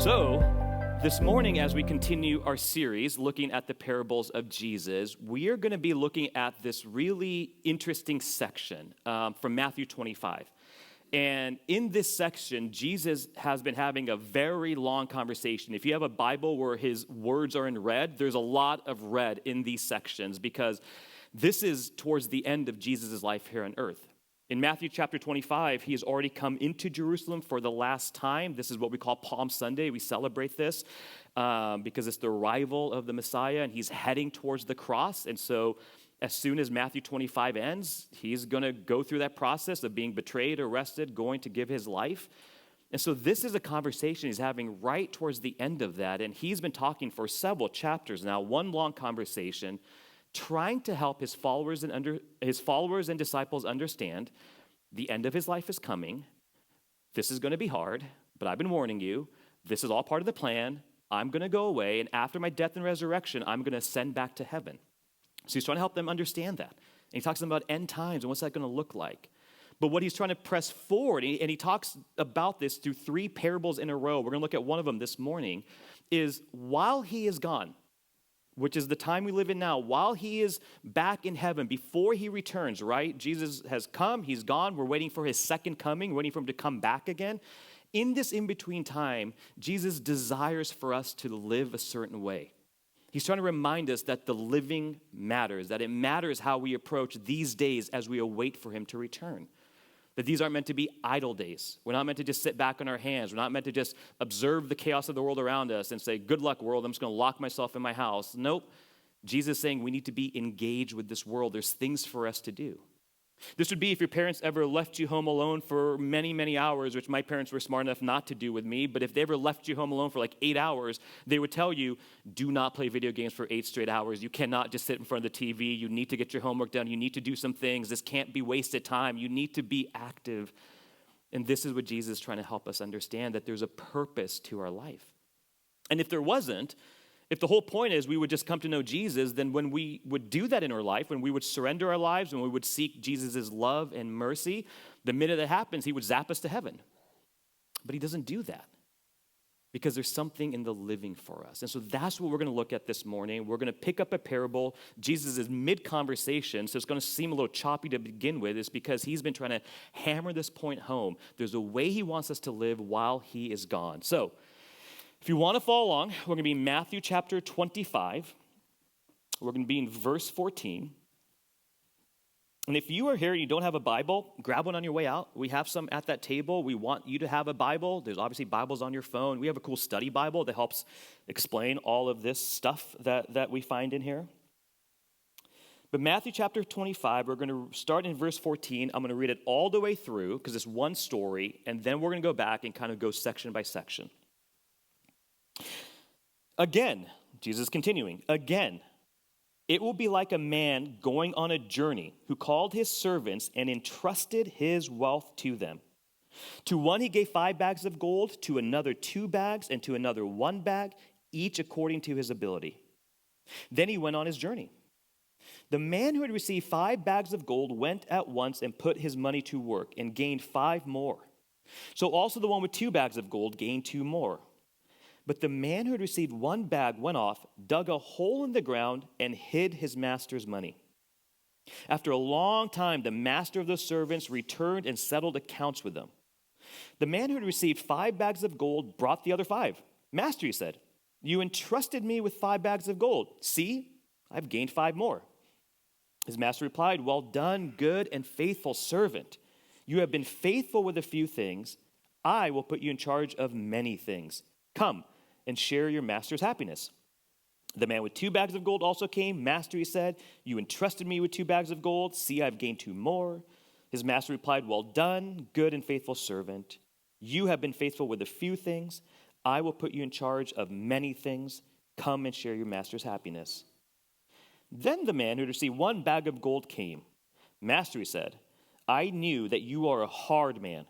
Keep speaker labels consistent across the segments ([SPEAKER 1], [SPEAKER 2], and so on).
[SPEAKER 1] So, this morning, as we continue our series looking at the parables of Jesus, we are going to be looking at this really interesting section from Matthew 25. And in this section, Jesus has been having a very long conversation. If you have a Bible where his words are in red, there's a lot of red in these sections because this is towards the end of Jesus' life here on earth. In Matthew chapter 25, he has already come into Jerusalem for the last time. This is what we call Palm Sunday. We celebrate this because it's the arrival of the Messiah, and he's heading towards the cross. And so as soon as Matthew 25 ends, he's going to go through that process of being betrayed, arrested, going to give his life. And so this is a conversation he's having right towards the end of that. And he's been talking for several chapters now, one long conversation, trying to help his followers and disciples understand the end of his life is coming. This is going to be hard, but I've been warning you. This is all part of the plan. I'm going to go away, and after my death and resurrection, I'm going to ascend back to heaven. So he's trying to help them understand that. And he talks to them about end times and what's that going to look like. But what he's trying to press forward, and he talks about this through three parables in a row, we're going to look at one of them this morning, is while he is gone, which is the time we live in now, while he is back in heaven, before he returns, right? Jesus has come, he's gone, we're waiting for his second coming, waiting for him to come back again. In this in-between time, Jesus desires for us to live a certain way. He's trying to remind us that the living matters, that it matters how we approach these days as we await for him to return. That these aren't meant to be idle days. We're not meant to just sit back on our hands. We're not meant to just observe the chaos of the world around us and say, good luck, world, I'm just going to lock myself in my house. Nope. Jesus is saying we need to be engaged with this world. There's things for us to do. This would be if your parents ever left you home alone for many, many hours, which my parents were smart enough not to do with me, but if they ever left you home alone for like 8 hours, they would tell you, do not play video games for 8 straight hours. You cannot just sit in front of the TV. You need to get your homework done. You need to do some things. This can't be wasted time. You need to be active. And this is what Jesus is trying to help us understand, that there's a purpose to our life. And if there wasn't, if the whole point is we would just come to know Jesus, then when we would do that in our life, when we would surrender our lives, when we would seek Jesus' love and mercy, the minute that happens, he would zap us to heaven. But he doesn't do that because there's something in the living for us. And so that's what we're going to look at this morning. We're going to pick up a parable. Jesus is mid-conversation, so it's going to seem a little choppy to begin with. It's because he's been trying to hammer this point home. There's a way he wants us to live while he is gone. So if you want to follow along, we're going to be in Matthew chapter 25. We're going to be in verse 14. And if you are here and you don't have a Bible, grab one on your way out. We have some at that table. We want you to have a Bible. There's obviously Bibles on your phone. We have a cool study Bible that helps explain all of this stuff that we find in here. But Matthew chapter 25, we're going to start in verse 14. I'm going to read it all the way through because it's one story, and then we're going to go back and kind of go section by section. Again, Jesus continuing, again, it will be like a man going on a journey who called his servants and entrusted his wealth to them. To one he gave 5 bags of gold, to another 2 bags, and to another 1 bag, each according to his ability. Then he went on his journey. The man who had received 5 bags of gold went at once and put his money to work and gained 5 more. So also the one with 2 bags of gold gained 2 more. But the man who had received 1 bag went off, dug a hole in the ground, and hid his master's money. After a long time, the master of the servants returned and settled accounts with them. The man who had received 5 bags of gold brought the other 5. Master, he said, you entrusted me with 5 bags of gold. See, I've gained 5 more. His master replied, well done, good and faithful servant. You have been faithful with a few things. I will put you in charge of many things. Come and share your master's happiness. The man with 2 bags of gold also came. Master, he said, you entrusted me with 2 bags of gold. See, I've gained 2 more. His master replied, well done, good and faithful servant. You have been faithful with a few things. I will put you in charge of many things. Come and share your master's happiness. Then the man who had received 1 bag of gold came. Master, he said, I knew that you are a hard man,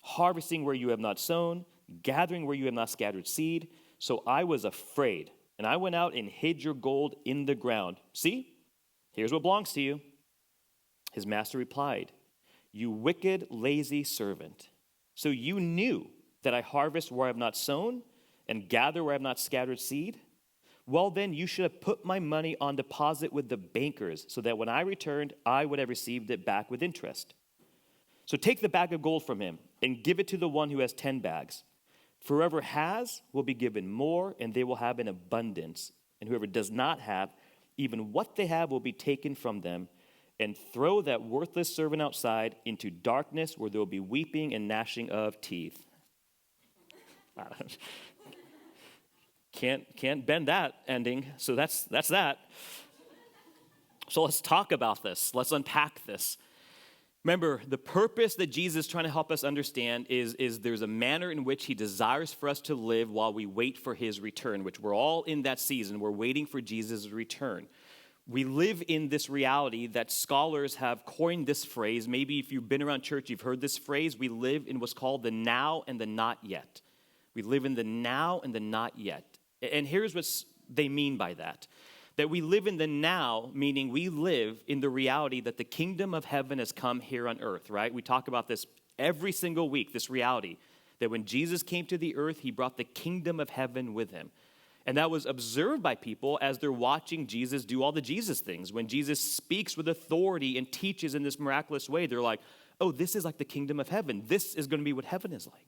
[SPEAKER 1] harvesting where you have not sown, gathering where you have not scattered seed. So I was afraid, and I went out and hid your gold in the ground. See, here's what belongs to you. His master replied, you wicked, lazy servant. So you knew that I harvest where I have not sown and gather where I have not scattered seed? Well, then you should have put my money on deposit with the bankers, so that when I returned, I would have received it back with interest. So take the bag of gold from him and give it to the one who has 10 bags. For whoever has will be given more, and they will have an abundance. And whoever does not have, even what they have will be taken from them. And throw that worthless servant outside into darkness, where there will be weeping and gnashing of teeth. Can't bend that ending, so that's that. So let's talk about this. Let's unpack this. Remember, the purpose that Jesus is trying to help us understand is there's a manner in which he desires for us to live while we wait for his return, which we're all in that season. We're waiting for Jesus' return. We live in this reality that scholars have coined this phrase. Maybe if you've been around church, you've heard this phrase. We live in what's called the now and the not yet. We live in the now and the not yet. And here's what they mean by that. That we live in the now, meaning we live in the reality that the kingdom of heaven has come here on earth, right? We talk about this every single week, this reality. That when Jesus came to the earth, he brought the kingdom of heaven with him. And that was observed by people as they're watching Jesus do all the Jesus things. When Jesus speaks with authority and teaches in this miraculous way, they're like, oh, this is like the kingdom of heaven. This is going to be what heaven is like.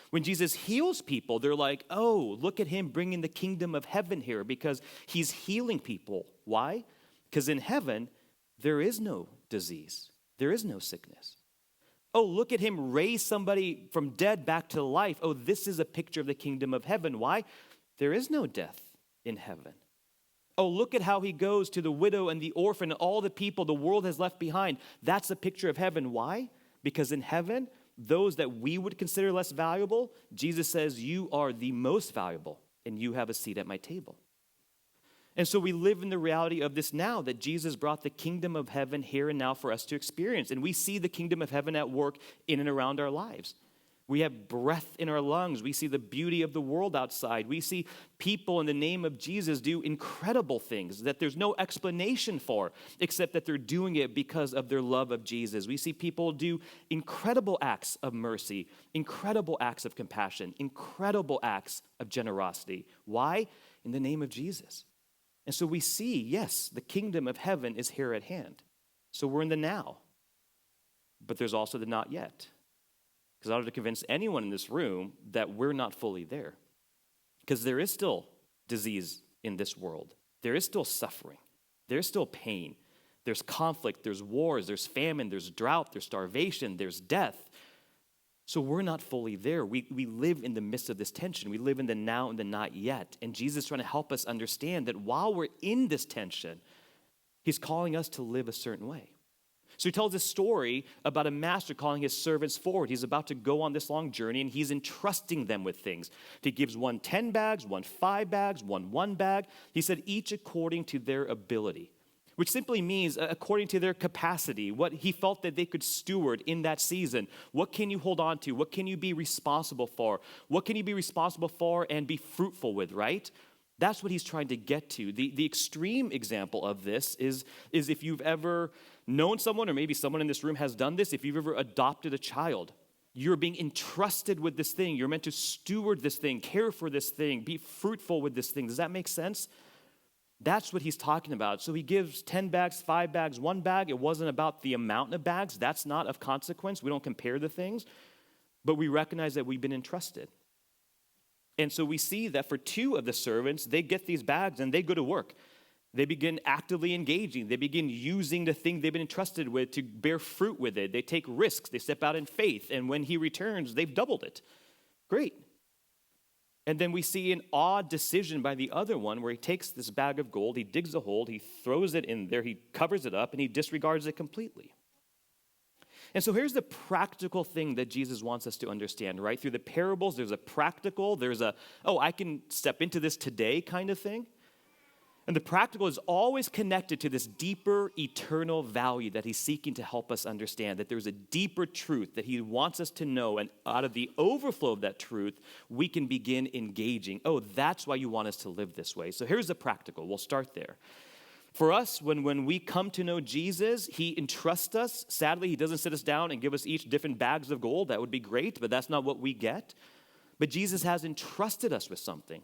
[SPEAKER 1] When Jesus heals people, they're like, oh, look at him bringing the kingdom of heaven here because he's healing people. Why? Because in heaven, there is no disease. There is no sickness. Oh, look at him raise somebody from dead back to life. Oh, this is a picture of the kingdom of heaven. Why? There is no death in heaven. Oh, look at how he goes to the widow and the orphan and all the people the world has left behind. That's a picture of heaven. Why? Because in heaven, those that we would consider less valuable, Jesus says, you are the most valuable, and you have a seat at my table. And so we live in the reality of this now, that Jesus brought the kingdom of heaven here and now for us to experience. And we see the kingdom of heaven at work in and around our lives. We have breath in our lungs. We see the beauty of the world outside. We see people in the name of Jesus do incredible things that there's no explanation for, except that they're doing it because of their love of Jesus. We see people do incredible acts of mercy, incredible acts of compassion, incredible acts of generosity. Why? In the name of Jesus. And so we see, yes, the kingdom of heaven is here at hand. So we're in the now. But there's also the not yet. Because I don't have to convince anyone in this room that we're not fully there. Because there is still disease in this world. There is still suffering. There's still pain. There's conflict. There's wars. There's famine. There's drought. There's starvation. There's death. So we're not fully there. We live in the midst of this tension. We live in the now and the not yet. And Jesus is trying to help us understand that while we're in this tension, he's calling us to live a certain way. So he tells this story about a master calling his servants forward. He's about to go on this long journey, and he's entrusting them with things. He gives one 10 bags, one 5 bags, one bag. He said each according to their ability, which simply means according to their capacity, what he felt that they could steward in that season. What can you hold on to? What can you be responsible for? What can you be responsible for and be fruitful with, right? That's what he's trying to get to. The extreme example of this is if you've ever known someone, or maybe someone in this room has done this, if you've ever adopted a child, you're being entrusted with this thing. You're meant to steward this thing, care for this thing, be fruitful with this thing. Does that make sense? That's what he's talking about. So he gives 10 bags, 5 bags, 1 bag. It wasn't about the amount of bags. That's not of consequence. We don't compare the things, but we recognize that we've been entrusted. And so we see that for 2 of the servants, they get these bags and they go to work. They begin actively engaging. They begin using the thing they've been entrusted with to bear fruit with it. They take risks. They step out in faith. And when he returns, they've doubled it. Great. And then we see an odd decision by the other one where he takes this bag of gold, he digs a hole, he throws it in there, he covers it up, and he disregards it completely. And so here's the practical thing that Jesus wants us to understand, right? Through the parables, there's a practical, there's a, oh, I can step into this today kind of thing. And the practical is always connected to this deeper eternal value that he's seeking to help us understand, that there's a deeper truth that he wants us to know, and out of the overflow of that truth, we can begin engaging. Oh, that's why you want us to live this way. So here's the practical. We'll start there. For us, when we come to know Jesus, he entrusts us. Sadly, he doesn't sit us down and give us each different bags of gold. That would be great, but that's not what we get. But Jesus has entrusted us with something.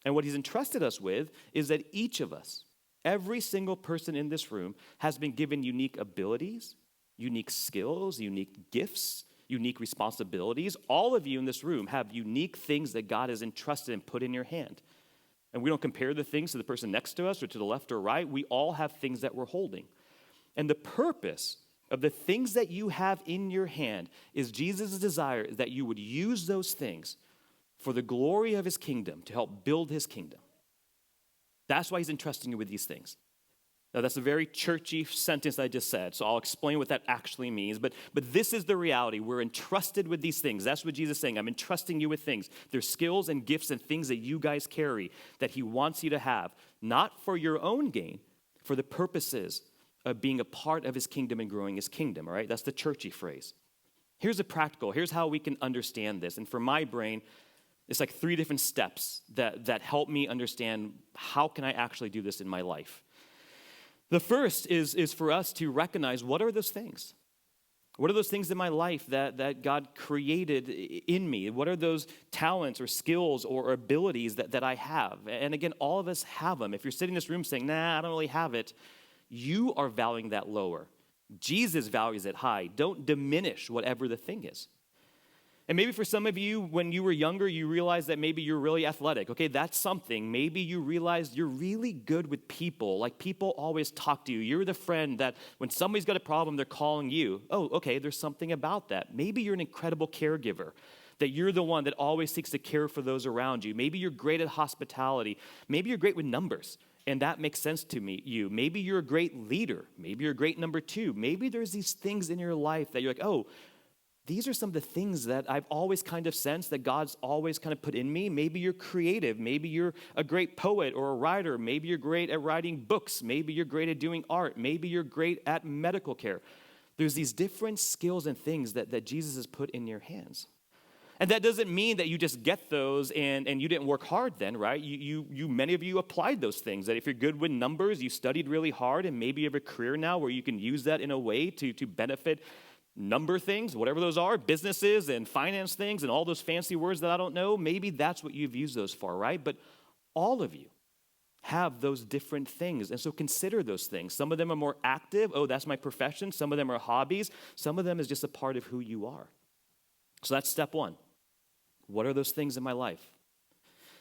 [SPEAKER 1] And what he's entrusted us with is that each of us, every single person in this room, has been given unique abilities, unique skills, unique gifts, unique responsibilities. All of you in this room have unique things that God has entrusted and put in your hand. And we don't compare the things to the person next to us or to the left or right. We all have things that we're holding. And the purpose of the things that you have in your hand is Jesus' desire that you would use those things for the glory of his kingdom, to help build his kingdom. That's why he's entrusting you with these things. Now, that's a very churchy sentence I just said, so I'll explain what that actually means. But this is the reality. We're entrusted with these things. That's what Jesus is saying. I'm entrusting you with things. There's skills and gifts and things that you guys carry that he wants you to have, not for your own gain, for the purposes of being a part of his kingdom and growing his kingdom, all right? That's the churchy phrase. Here's how we can understand this. And for my brain, it's like 3 different steps that help me understand how can I actually do this in my life. The first is for us to recognize, what are those things? What are those things in my life that God created in me? What are those talents or skills or abilities that I have? And again, all of us have them. If you're sitting in this room saying, nah, I don't really have it, you are valuing that lower. Jesus values it high. Don't diminish whatever the thing is. And maybe for some of you, when you were younger, you realized that maybe you're really athletic. Okay, that's something. Maybe you realized you're really good with people. Like, people always talk to you. You're the friend that when somebody's got a problem, they're calling you. Oh, okay, there's something about that. Maybe you're an incredible caregiver, that you're the one that always seeks to care for those around you. Maybe you're great at hospitality. Maybe you're great with numbers, and that makes sense to you. Maybe you're a great leader. Maybe you're a great number 2. Maybe there's these things in your life that you're like, oh, these are some of the things that I've always kind of sensed that God's always kind of put in me. Maybe you're creative. Maybe you're a great poet or a writer. Maybe you're great at writing books. Maybe you're great at doing art. Maybe you're great at medical care. There's these different skills and things that Jesus has put in your hands. And that doesn't mean that you just get those and you didn't work hard then, right? Many of you applied those things. That if you're good with numbers, you studied really hard, and maybe you have a career now where you can use that in a way to benefit number things, whatever those are, businesses and finance things and all those fancy words that I don't know. Maybe that's what you've used those for, right? But all of you have those different things. And so consider those things. Some of them are more active. Oh, that's my profession. Some of them are hobbies. Some of them is just a part of who you are. So that's step 1. What are those things in my life?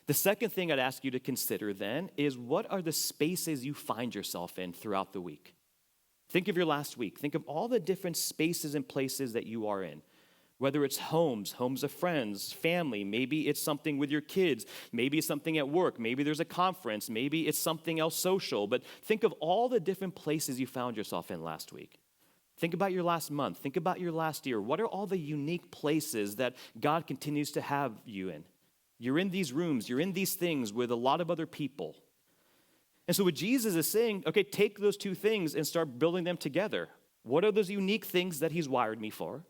[SPEAKER 1] The second thing I'd ask you to consider then is, what are the spaces you find yourself in throughout the week? Think of your last week. Think of all the different spaces and places that you are in. Whether it's homes of friends, family, maybe it's something with your kids, maybe it's something at work, maybe there's a conference, maybe it's something else social. But think of all the different places you found yourself in last week. Think about your last month. Think about your last year. What are all the unique places that God continues to have you in? You're in these rooms, you're in these things with a lot of other people. And so what Jesus is saying, okay, take those 2 things and start building them together. What are those unique things that he's wired me for?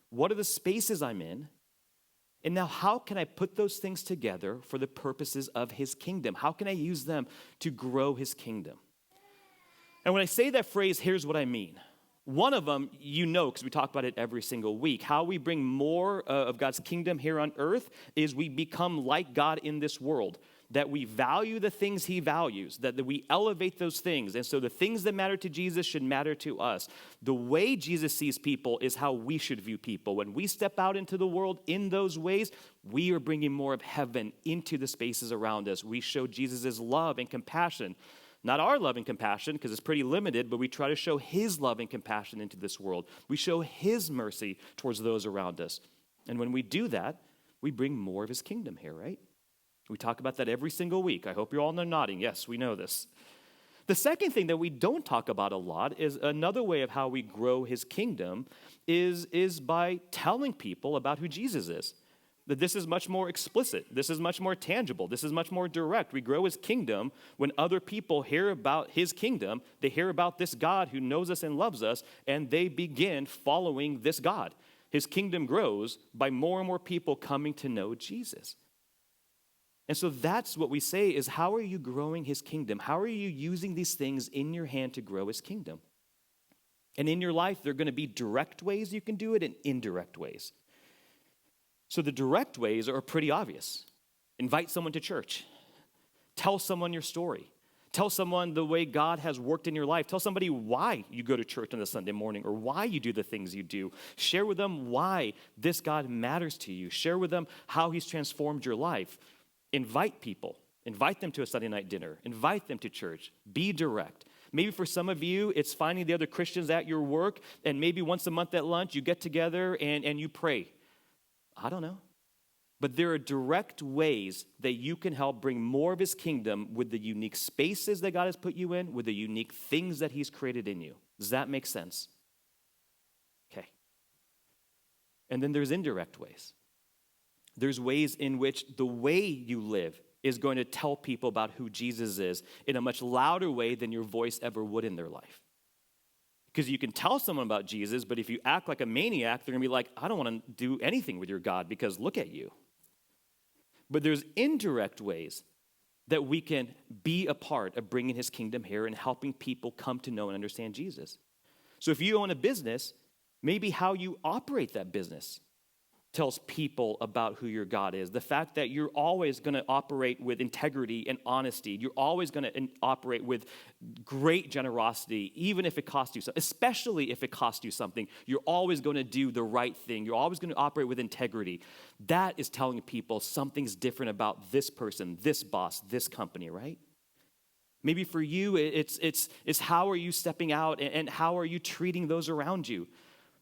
[SPEAKER 1] What are the spaces I'm in? And now how can I put those things together for the purposes of his kingdom? How can I use them to grow his kingdom? And when I say that phrase, here's what I mean. One of them, because we talk about it every single week. How we bring more of God's kingdom here on earth is we become like God in this world. That we value the things he values, that we elevate those things. And so the things that matter to Jesus should matter to us. The way Jesus sees people is how we should view people. When we step out into the world in those ways, we are bringing more of heaven into the spaces around us. We show Jesus' love and compassion. Not our love and compassion, because it's pretty limited, but we try to show his love and compassion into this world. We show his mercy towards those around us. And when we do that, we bring more of his kingdom here, right? We talk about that every single week. I hope you're all nodding. Yes, we know this. The second thing that we don't talk about a lot is another way of how we grow his kingdom is by telling people about who Jesus is. That this is much more explicit. This is much more tangible. This is much more direct. We grow his kingdom when other people hear about his kingdom. They hear about this God who knows us and loves us, and they begin following this God. His kingdom grows by more and more people coming to know Jesus. And so that's what we say is, how are you growing his kingdom? How are you using these things in your hand to grow his kingdom? And in your life, there are going to be direct ways you can do it and indirect ways. So the direct ways are pretty obvious. Invite someone to church. Tell someone your story. Tell someone the way God has worked in your life. Tell somebody why you go to church on a Sunday morning or why you do the things you do. Share with them why this God matters to you. Share with them how he's transformed your life. Invite people. Invite them to a Sunday night dinner. Invite them to church. Be direct. Maybe for some of you, it's finding the other Christians at your work, and maybe once a month at lunch, you get together and you pray. I don't know. But there are direct ways that you can help bring more of his kingdom with the unique spaces that God has put you in, with the unique things that he's created in you. Does that make sense? Okay. And then there's indirect ways. There's ways in which the way you live is going to tell people about who Jesus is in a much louder way than your voice ever would in their life. Because you can tell someone about Jesus, but if you act like a maniac, they're going to be like, I don't want to do anything with your God because look at you. But there's indirect ways that we can be a part of bringing his kingdom here and helping people come to know and understand Jesus. So if you own a business, maybe how you operate that business tells people about who your God is. The fact that you're always going to operate with integrity and honesty. You're always going to operate with great generosity, even if it costs you something, especially if it costs you something. You're always going to do the right thing. You're always going to operate with integrity. That is telling people something's different about this person, this boss, this company, right? Maybe for you, it's how are you stepping out and how are you treating those around you?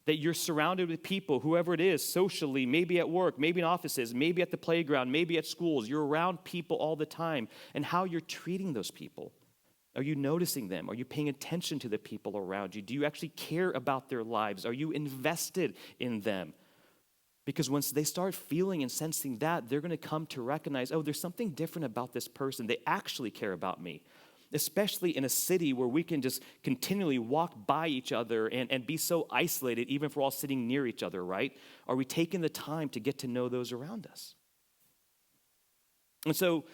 [SPEAKER 1] That you're surrounded with people, whoever it is, socially, maybe at work, maybe in offices, maybe at the playground, maybe at schools. You're around people all the time. And how you're treating those people. Are you noticing them? Are you paying attention to the people around you? Do you actually care about their lives? Are you invested in them? Because once they start feeling and sensing that, they're going to come to recognize, oh, there's something different about this person. They actually care about me. Especially in a city where we can just continually walk by each other and be so isolated, even if we're all sitting near each other, right? Are we taking the time to get to know those around us? And so,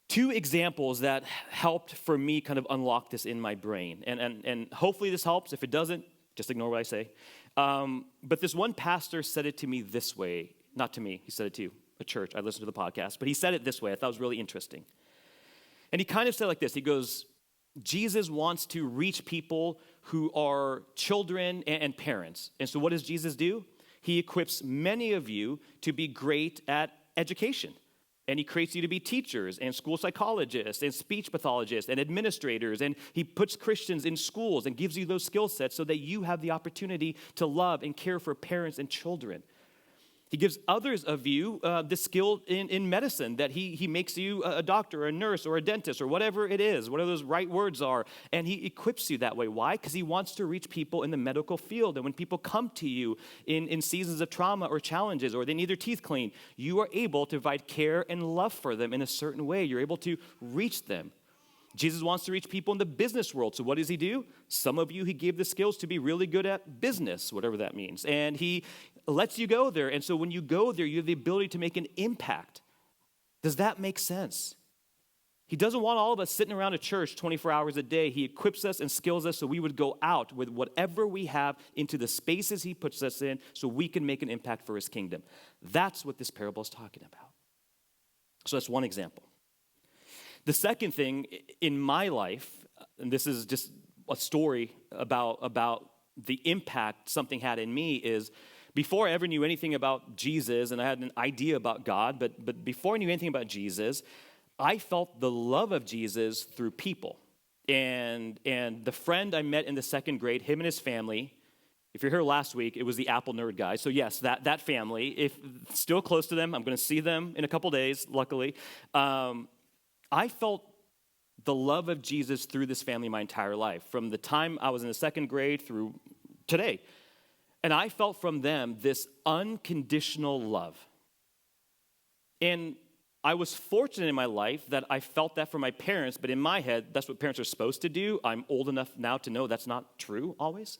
[SPEAKER 1] two examples that helped for me kind of unlock this in my brain. And hopefully this helps. If it doesn't, just ignore what I say. But this one pastor said it to me this way. Not to me. He said it to a church. I listened to the podcast. But he said it this way. I thought it was really interesting. And he kind of said like this. He goes, Jesus wants to reach people who are children and parents. And so what does Jesus do? He equips many of you to be great at education. And he creates you to be teachers and school psychologists and speech pathologists and administrators. And he puts Christians in schools and gives you those skill sets so that you have the opportunity to love and care for parents and children. He gives others of you the skill in medicine, that he makes you a doctor or a nurse or a dentist or whatever it is, whatever those right words are, and he equips you that way. Why? Because he wants to reach people in the medical field. And when people come to you in seasons of trauma or challenges, or they need their teeth cleaned, you are able to provide care and love for them in a certain way. You're able to reach them. Jesus wants to reach people in the business world. So what does he do? Some of you, he gave the skills to be really good at business, whatever that means. And he lets you go there. And so when you go there, you have the ability to make an impact. Does that make sense? He doesn't want all of us sitting around a church 24 hours a day. He equips us and skills us so we would go out with whatever we have into the spaces he puts us in so we can make an impact for his kingdom. That's what this parable is talking about. So that's one example. The second thing in my life, and this is just a story about the impact something had in me, is before I ever knew anything about Jesus, and I had an idea about God, but before I knew anything about Jesus, I felt the love of Jesus through people. And the friend I met in the second grade, him and his family, if you're here last week, it was the Apple nerd guy. So yes, that family, if still close to them, I'm going to see them in a couple days, luckily. I felt the love of Jesus through this family my entire life, from the time I was in the second grade through today. And I felt from them this unconditional love. And I was fortunate in my life that I felt that from my parents, but in my head, that's what parents are supposed to do. I'm old enough now to know that's not true always.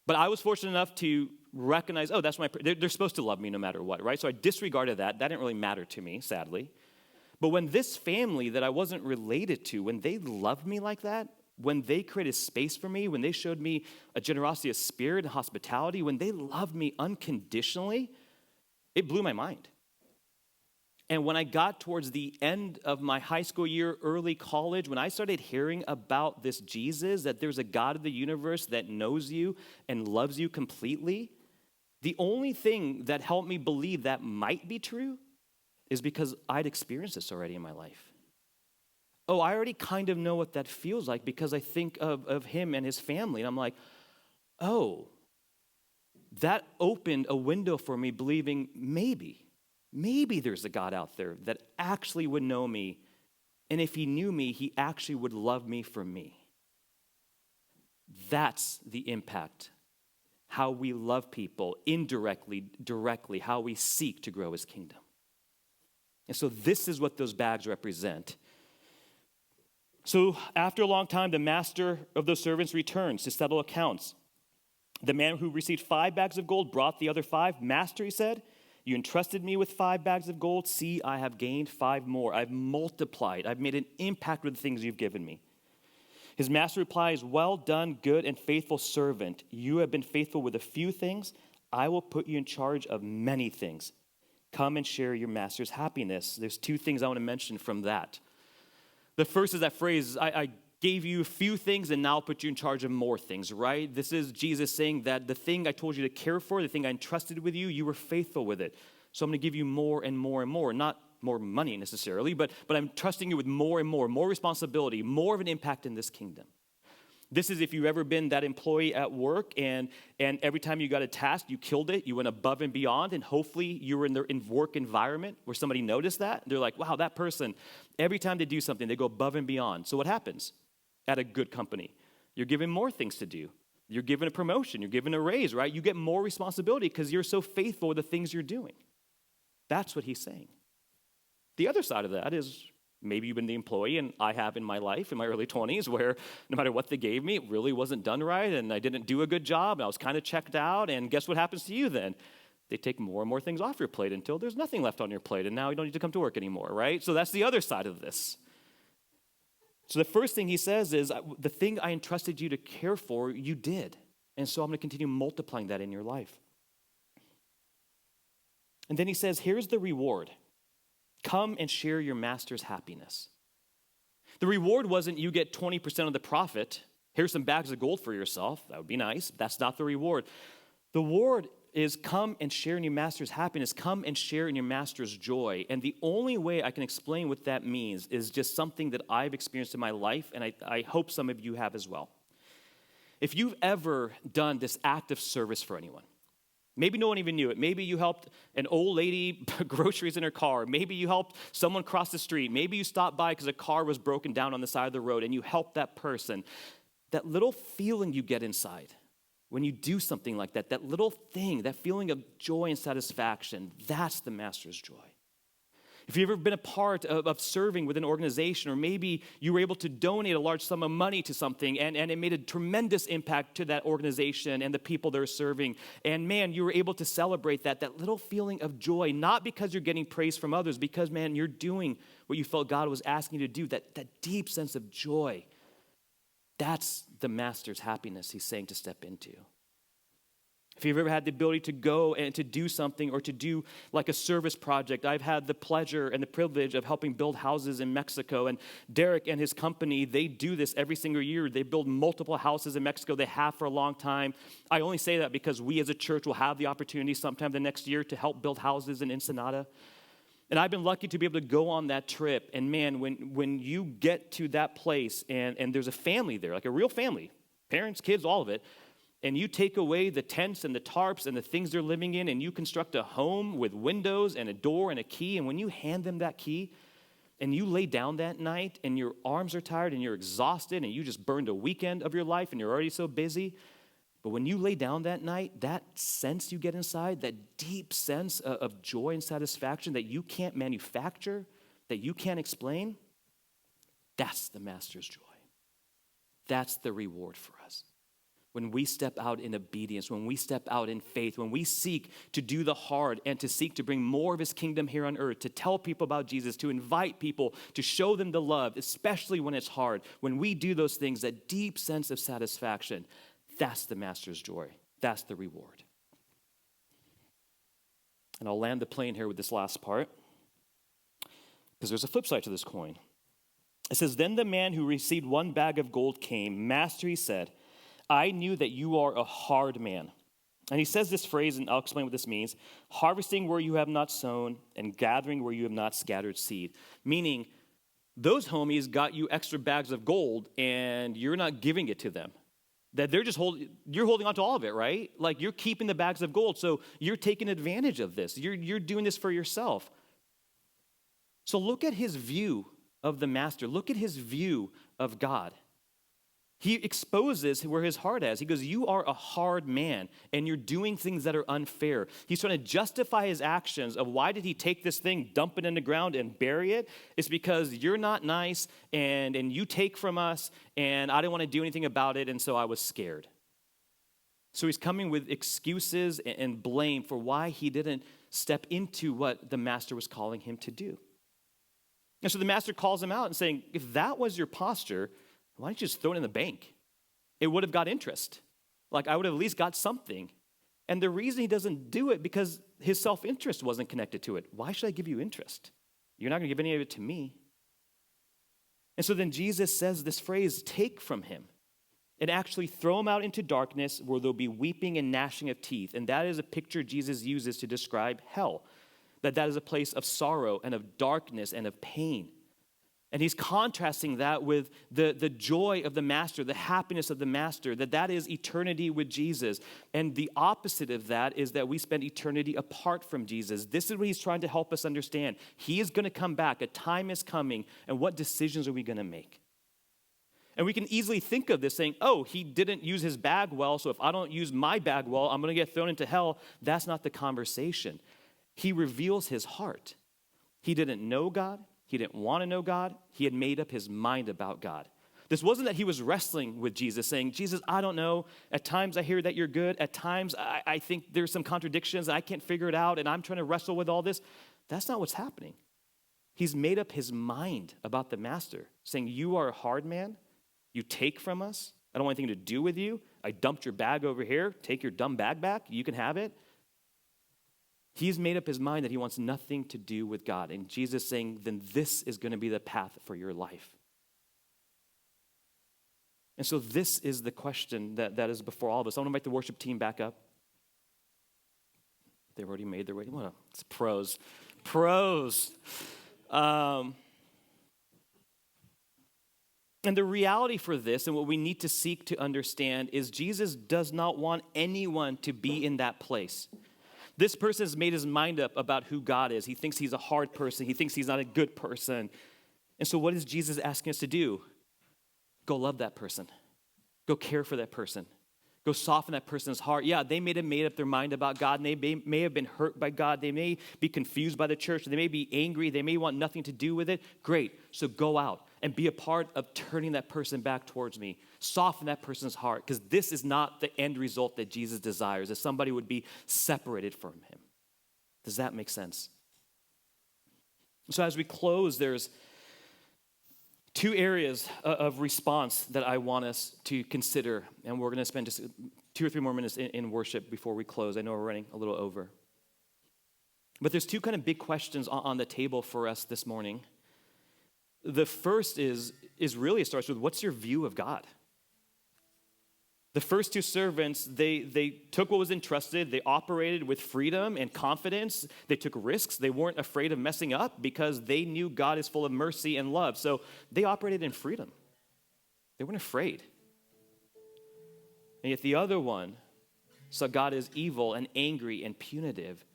[SPEAKER 1] But I was fortunate enough to recognize, oh, that's they're supposed to love me no matter what, right? So I disregarded that. That didn't really matter to me, sadly. But when this family that I wasn't related to, when they loved me like that, when they created space for me, when they showed me a generosity of spirit and hospitality, when they loved me unconditionally, It blew my mind. And when I got towards the end of my high school year, early college, when I started hearing about this Jesus, that there's a God of the universe that knows you and loves you completely, the only thing that helped me believe that might be true is because I'd experienced this already in my life. Oh, I already kind of know what that feels like because I think of him and his family. And I'm like, oh, that opened a window for me believing maybe there's a God out there that actually would know me. And if he knew me, he actually would love me for me. That's the impact. How we love people indirectly, directly, how we seek to grow his kingdom. And so this is what those bags represent. So after a long time, the master of those servants returns to settle accounts. The man who received 5 bags of gold brought the other 5. Master, he said, you entrusted me with 5 bags of gold. See, I have gained 5 more. I've multiplied. I've made an impact with the things you've given me. His master replies, well done, good and faithful servant. You have been faithful with a few things. I will put you in charge of many things. Come and share your master's happiness. There's 2 things I want to mention from that. The first is that phrase, I gave you a few things and now I'll put you in charge of more things, right? This is Jesus saying that the thing I told you to care for, the thing I entrusted with you, you were faithful with it. So I'm going to give you more and more and more. Not more money necessarily, but I'm trusting you with more and more responsibility, more of an impact in this kingdom. This is if you've ever been that employee at work and every time you got a task, you killed it, you went above and beyond, and hopefully you were in their work environment where somebody noticed that. They're like, wow, that person, every time they do something, they go above and beyond. So what happens at a good company? You're given more things to do. You're given a promotion. You're given a raise, right? You get more responsibility because you're so faithful with the things you're doing. That's what he's saying. The other side of that is maybe you've been the employee, and I have in my life, in my early 20s, where no matter what they gave me, it really wasn't done right, and I didn't do a good job, and I was kind of checked out, and guess what happens to you then? They take more and more things off your plate until there's nothing left on your plate, and now you don't need to come to work anymore, right? So that's the other side of this. So the first thing he says is, the thing I entrusted you to care for, you did, and so I'm going to continue multiplying that in your life. And then he says, here's the reward. Come and share your master's happiness. The reward wasn't you get 20% of the profit. Here's some bags of gold for yourself. That would be nice. That's not the reward. The reward is come and share in your master's happiness. Come and share in your master's joy. And the only way I can explain what that means is just something that I've experienced in my life, and I hope some of you have as well. If you've ever done this act of service for anyone, maybe no one even knew it. Maybe you helped an old lady put groceries in her car. Maybe you helped someone cross the street. Maybe you stopped by because a car was broken down on the side of the road and you helped that person. That little feeling you get inside when you do something like that, that little thing, that feeling of joy and satisfaction, that's the master's joy. If you've ever been a part of serving with an organization, or maybe you were able to donate a large sum of money to something and it made a tremendous impact to that organization and the people they're serving, and man, you were able to celebrate that little feeling of joy, not because you're getting praise from others, because man, you're doing what you felt God was asking you to do, that deep sense of joy. That's the master's happiness he's saying to step into. If you've ever had the ability to go and to do something or to do like a service project, I've had the pleasure and the privilege of helping build houses in Mexico. And Derek and his company, they do this every single year. They build multiple houses in Mexico. They have for a long time. I only say that because we as a church will have the opportunity sometime the next year to help build houses in Ensenada. And I've been lucky to be able to go on that trip. And man, when you get to that place and there's a family there, like a real family, parents, kids, all of it, and you take away the tents and the tarps and the things they're living in, and you construct a home with windows and a door and a key, and when you hand them that key, and you lay down that night, and your arms are tired, and you're exhausted, and you just burned a weekend of your life, and you're already so busy, but when you lay down that night, that sense you get inside, that deep sense of joy and satisfaction that you can't manufacture, that you can't explain, that's the master's joy. That's the reward for us. When we step out in obedience, when we step out in faith, when we seek to do the hard and to seek to bring more of his kingdom here on earth, to tell people about Jesus, to invite people, to show them the love, especially when it's hard, when we do those things, that deep sense of satisfaction, that's the master's joy. That's the reward. And I'll land the plane here with this last part, because there's a flip side to this coin. It says, then the man who received 1 bag of gold came. Master, he said, I knew that you are a hard man. And he says this phrase, and I'll explain what this means: harvesting where you have not sown and gathering where you have not scattered seed. Meaning, those homies got you extra bags of gold and you're not giving it to them. That they're just you're holding on to all of it, right? Like, you're keeping the bags of gold, so you're taking advantage of this. You're doing this for yourself. So look at his view of the master. Look at his view of God. He exposes where his heart is. He goes, you are a hard man, and you're doing things that are unfair. He's trying to justify his actions of why did he take this thing, dump it in the ground, and bury it? It's because you're not nice, and you take from us, and I didn't want to do anything about it, and so I was scared. So he's coming with excuses and blame for why he didn't step into what the master was calling him to do. And so the master calls him out and saying, if that was your posture, why don't you just throw it in the bank? It would have got interest. Like, I would have at least got something. And the reason he doesn't do it, because his self-interest wasn't connected to it. Why should I give you interest? You're not going to give any of it to me. And so then Jesus says this phrase, take from him, and actually throw him out into darkness where there'll be weeping and gnashing of teeth. And that is a picture Jesus uses to describe hell. That is a place of sorrow and of darkness and of pain. And he's contrasting that with the joy of the master, the happiness of the master, that is eternity with Jesus. And the opposite of that is that we spend eternity apart from Jesus. This is what he's trying to help us understand. He is going to come back. A time is coming. And what decisions are we going to make? And we can easily think of this saying, oh, he didn't use his bag well, so if I don't use my bag well, I'm going to get thrown into hell. That's not the conversation. He reveals his heart. He didn't know God. He didn't want to know God. He had made up his mind about God. This wasn't that he was wrestling with Jesus, saying, Jesus, I don't know. At times I hear that you're good. At times I think there's some contradictions and I can't figure it out and I'm trying to wrestle with all this. That's not what's happening. He's made up his mind about the master, saying, you are a hard man. You take from us. I don't want anything to do with you. I dumped your bag over here. Take your dumb bag back. You can have it. He's made up his mind that he wants nothing to do with God. And Jesus is saying, then this is going to be the path for your life. And so this is the question that is before all of us. I want to invite the worship team back up. They've already made their way. Well, it's pros. Pros. And the reality for this and what we need to seek to understand is Jesus does not want anyone to be in that place. This person has made his mind up about who God is. He thinks he's a hard person. He thinks he's not a good person. And so what is Jesus asking us to do? Go love that person. Go care for that person. Go soften that person's heart. Yeah, they may have made up their mind about God, and they may have been hurt by God. They may be confused by the church. They may be angry. They may want nothing to do with it. Great. So go out and be a part of turning that person back towards me. Soften that person's heart, because this is not the end result that Jesus desires, that somebody would be separated from him. Does that make sense? So as we close, there's two areas of response that I want us to consider, and we're going to spend just 2 or 3 more minutes in worship before we close. I know we're running a little over. But there's two kind of big questions on the table for us this morning. The first is really, it starts with, what's your view of God? The first 2 servants, they took what was entrusted. They operated with freedom and confidence. They took risks. They weren't afraid of messing up because they knew God is full of mercy and love. So they operated in freedom. They weren't afraid. And yet the other one saw God as evil and angry and punitive.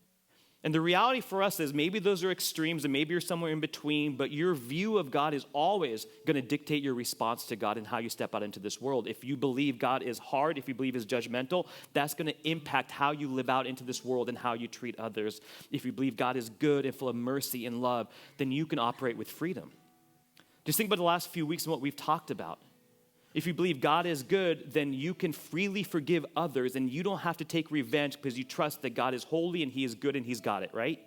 [SPEAKER 1] And the reality for us is maybe those are extremes and maybe you're somewhere in between, but your view of God is always going to dictate your response to God and how you step out into this world. If you believe God is hard, if you believe he's judgmental, that's going to impact how you live out into this world and how you treat others. If you believe God is good and full of mercy and love, then you can operate with freedom. Just think about the last few weeks and what we've talked about. If you believe God is good, then you can freely forgive others and you don't have to take revenge because you trust that God is holy and he is good and he's got it, right?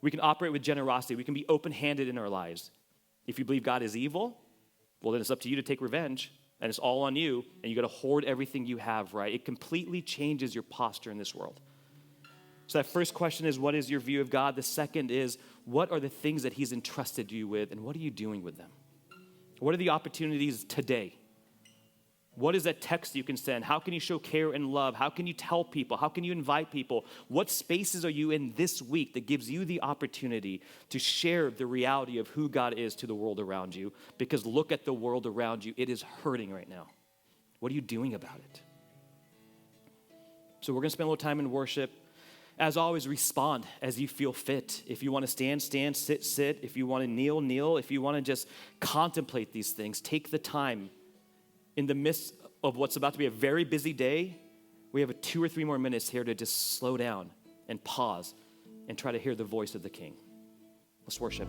[SPEAKER 1] We can operate with generosity. We can be open-handed in our lives. If you believe God is evil, well, then it's up to you to take revenge and it's all on you and you got to hoard everything you have, right? It completely changes your posture in this world. So that first question is, what is your view of God? The second is, what are the things that he's entrusted you with, and what are you doing with them? What are the opportunities today? What is that text you can send? How can you show care and love? How can you tell people? How can you invite people? What spaces are you in this week that gives you the opportunity to share the reality of who God is to the world around you? Because look at the world around you. It is hurting right now. What are you doing about it? So we're going to spend a little time in worship. As always, respond as you feel fit. If you want to stand, stand, sit, sit. If you want to kneel, kneel. If you want to just contemplate these things, take the time. In the midst of what's about to be a very busy day, we have 2 or 3 more minutes here to just slow down and pause and try to hear the voice of the King. Let's worship.